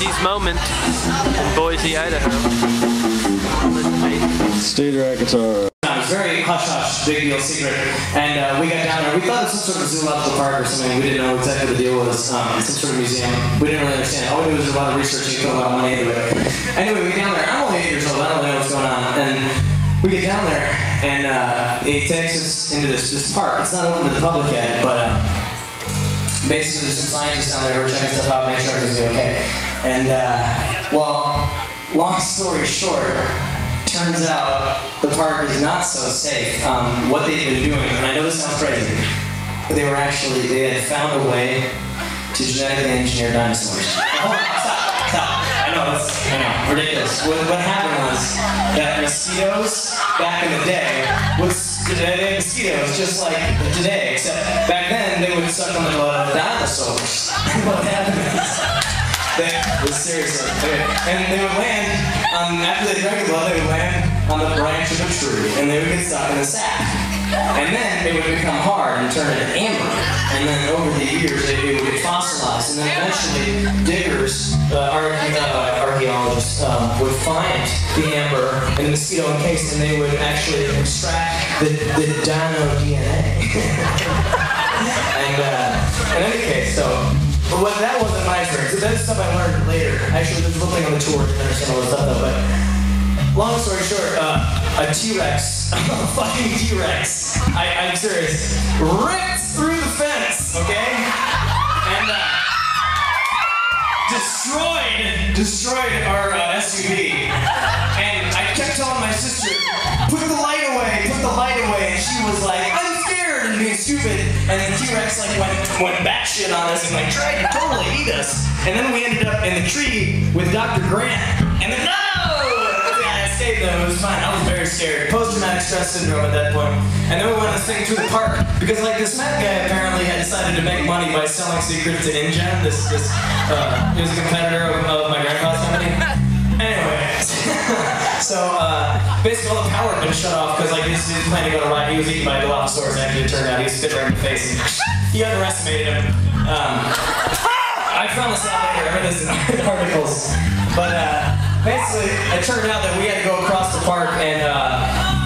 80s moment in Boise, Idaho. State guitar. It was very hush-hush, big deal, secret. And we got down there. We thought it was some sort of zoological park or something. We didn't know exactly what the deal was. Some sort of museum. We didn't really understand. All we knew was a lot of research and put a lot of money into it. Anyway, we get down there. I'm only 8 years old. I don't really know what's going on. And we get down there, and it takes us into this park. It's not open to the public yet, but basically there's some scientists down there who are checking stuff out, make sure everything's okay. And, well, long story short, turns out the park is not so safe. What they've been doing, and I know this sounds crazy, but they had found a way to genetically engineer dinosaurs. Hold on, stop. I know, ridiculous. What happened was that mosquitoes back in the day mosquitoes just like today, except back then they would suck on the blood of dinosaurs. What happened is, seriously, and they would land, after they drank the blood, they would land on the branch of a tree, and they would get stuck in the sack. And then it would become hard and turn into amber. And then over the years, it would get fossilized. And then eventually, diggers, archaeologists, would find the amber in the mosquito encased, and they would actually extract the dino DNA. And in any case, but that wasn't my experience. That is stuff I learned later. Actually, there's a little thing on the tour to understand all this stuff, though. But long story short, a T-Rex, a fucking T-Rex, I'm serious, ripped through the fence, okay? And destroyed our SUV. And I kept telling my sister, put the light away, and she was like, I'm scared, and being stupid. And then T-Rex like went batshit on us and like tried to totally eat us. And then we ended up in the tree with Dr. Grant. And then it was fine. I was very scared. Post-traumatic stress syndrome at that point. And then we went this thing through the park because, like, this meth guy apparently had decided to make money by selling secrets to InGen. He was a competitor of my grandpa's company. Anyway, so basically all the power had been shut off because, like, he was planning to go to ride. He was eaten by a Dilophosaurus. Actually, it turned out he was spit right in the face. And he underestimated him. I found this out later. I read this in articles, but. Basically, it turned out that we had to go across the park, and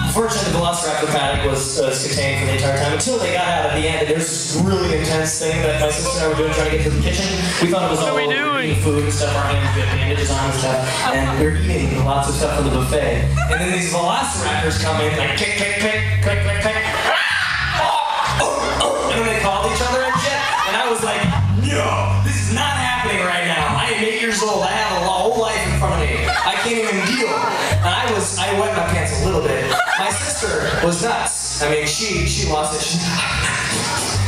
fortunately the velociraptor paddock was contained for the entire time until they got out at the end. And there's this really intense thing that my sister and I were doing trying to get to the kitchen. We thought it was all eating food and stuff, our hands we had bandages on and stuff, and we were eating lots of stuff from the buffet. And then these velociraptors come in, like kick, and then they called each other and shit. And I was like, no, this is not happening right now. I am 8 years old. I have a whole life in front of me. I can't even deal. And I wet my pants a little bit. My sister was nuts. I mean, she lost it.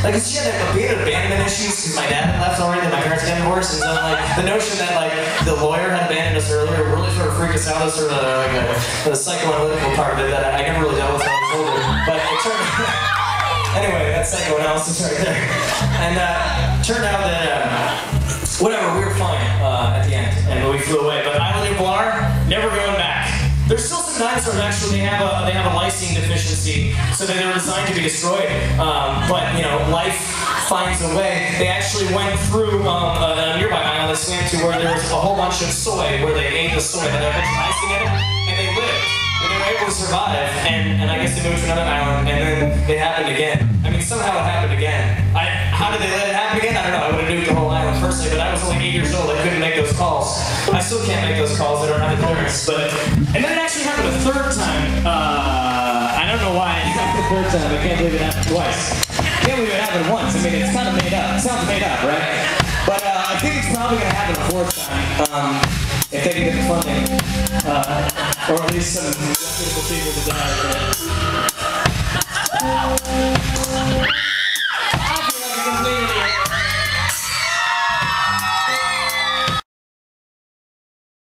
Like, she had abandonment issues because my dad had left already and my parents got divorced. And so, like, the notion that, like, the lawyer had abandoned us earlier really sort of freaked us out. As sort of, like, the psychoanalytical part of it that I never really dealt with when I was older. But it turned anyway, that's psychoanalysis right there. And turned out that, whatever, we were fine at the end, and we flew away. But Island of Blar, never going back. There's still some dinosaurs, actually, they have a lysine deficiency, so they were designed to be destroyed. But, you know, life finds a way. They actually went through a nearby island they swam to where there was a whole bunch of soy, where they ate the soy, and they had a bunch of icing in it, and they lived. And they were able to survive, and I guess they moved to another island, and then it happened again. I mean, somehow it happened again. How did they let it happen again? I don't know. I would have nuked the whole island personally, but I was only 8 years old. I couldn't make those calls. I still can't make those calls. I don't have the clearance. And then it actually happened a third time. I don't know why it happened a third time. I can't believe it happened twice. I can't believe it happened once. I mean, it's kind of made up. It sounds made up, right? But I think it's probably going to happen a fourth time. If they can get the funding. Or at least some people to die.